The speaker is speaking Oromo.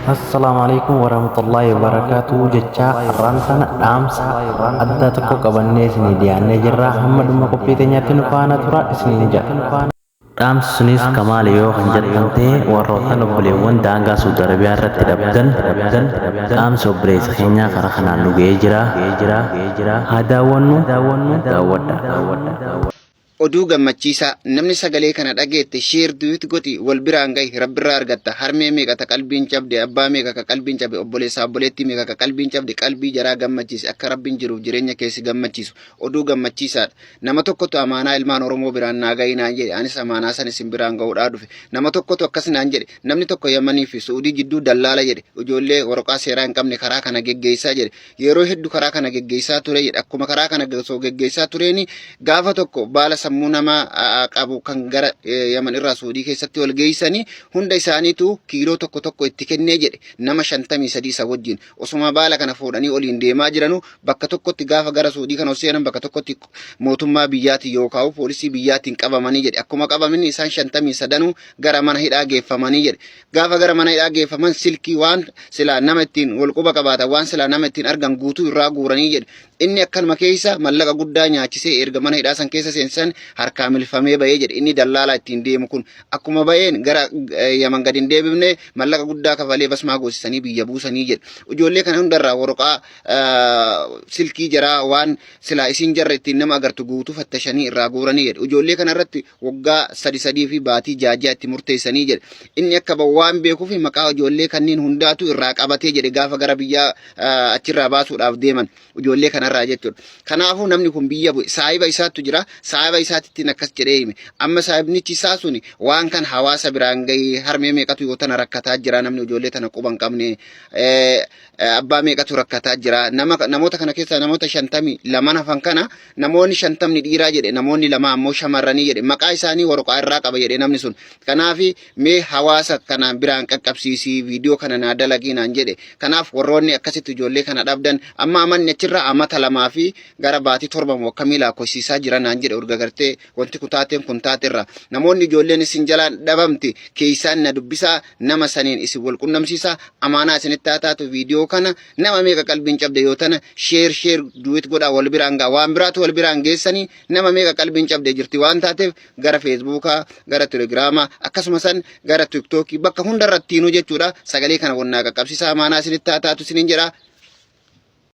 Assalamualaikum warahmatullahi wabarakatuh. Jecha rantan damsa adda tokko qabannee isinii dhiyaannee jirra. Hamma dhuma qophii keenyaatti nu faana tura isiniin jedha. Dhaamsi sunis Kamaal yoo kan jedhamte warroottan obboleewwan daangaa Suudi Arabiyaa irratti dhabdan dhaamsi obboleessa keenyaa karaa kanaan nu ga'ee jira. Haa daawwannu daawwadha. Oduu gammachiisaa namni sagalee kana dhageette sheer duuti goti wal biraan gahi rabbirraa argatta harmee meeqa ta qalbiin cabde abbaa meeqa ka qalbiin cabde obboleessa obboleettii meeqa ka qalbiin cabde qalbii jaraa gammachiise akka rabbiin jiruuf jireenya keessi gammachiisu oduu gammachiisaadha. Nama tokkotu amaanaa ilmaan Oromoo biraan naa gahi naan jedhe anis amaanaa san isin biraan gahuudhaa dhufe nama tokkotu akkas naan jedhe namni tokko Yamanii fi Suudii jidduu dallaala jedhe ijoollee waraqaa seeraa hin qabne karaa kana geggeessaa jedhe yeroo hedduu karaa kana geggeessaa ture jedhe akkuma karaa kana geggeessaa tureeni gaafa tokko baala sammuu nama qabu kan gara Yaman irraa Suudii keessatti wal geessanii hunda isaaniitu kiiloo tokko itti kennee jedhe nama 53 isa wajjin osuma baala kana fuudhanii oliin deemaa jiranu bakka tokkotti gaafa gara Suudii kana seenan bakka tokkotti mootummaa biyyaatiin yookaan poolisii biyyaatiin qabamanii jedhe akkuma qabamin isaan 53 gara mana hidhaa geeffamanii jedhe gaafa gara mana hidhaa geeffaman silkii waan silaa nama ittiin wal quba qabaatan waan silaa nama ittiin argan guutuu irraa guuranii jedhe inni akkanuma keessa mallaqa guddaa nyaachisee erga mana hidhaa san keessa seensan harkaa milfamee bahee jedhe inni dallaalaa ittiin deemu kun akkuma baheen gara Yaman gadi hin deebifne mallaqa guddaa kafalee basmaa goosisanii biyya buusanii jedhe ijoollee kana hundarraa waraqaa silkii jaraa waan silaa isin jarra ittiin nama agartu guutuu fattashanii irraa guuranii jedhe ijoollee kana irratti waggaa 3 fi baatii 6 itti murteessanii jedhe inni akka waan beekuuf maqaa ijoollee kanneen hundaatu irraa qabatee jedhe gaafa gara biyya achirraa baasuudhaaf deeman ijoollee kanarraa jechuudha. Kanaafuu namni kun biyya bu'e saahiba isaatu jira saahiba isaatittiin akkas jedhee hime amma saahibnichi isaa suni waan kan hawaasa biraan gahee harmee meeqatu yoo tana rakkataa jira namni ijoollee tana quban qabne abbaa meeqatu rakkataa jira namoota kana keessa namoota 52 hafan kana namoonni 50 dhiiraa jedhe namoonni 2 ammoo shamarranii jedhe maqaa isaanii waraqaa irraa qaba jedhe namni sun kanaaf mee hawaasa kana biraan qaqqabsiisii viidiyoo kana naa dalagiinaan jedhe kanaaf warroonni akkasitti ijoollee kana dhabdan amma amanni achirraa amata 2 fi gara baatii 7 akkamii lakkoofsiisaa jiranaan jedhe urga gartee wanti kutaateen kun taaterra namoonni ijoolleen isin jalaan dhabamti keeysaan na dubbisaa nama saniin isin wal qunnamsiisaa amaanaa isinitti taataatu viidiyoo kana nama meeqa qalbiin cabde yoo tana sheer duwit godhaa wal biraan gaa waan biraatu wal biraan geessanii nama meeqa qalbiin cabde jirti waan taateef gara feesbuukaa gara telegiraamaa akkasumas gara tiktookii bakka hundarrattiinuu jechuudha sagalee kana wannaa qaqqabsiisaa amaanaa isinitti taataatu isinin jedhaa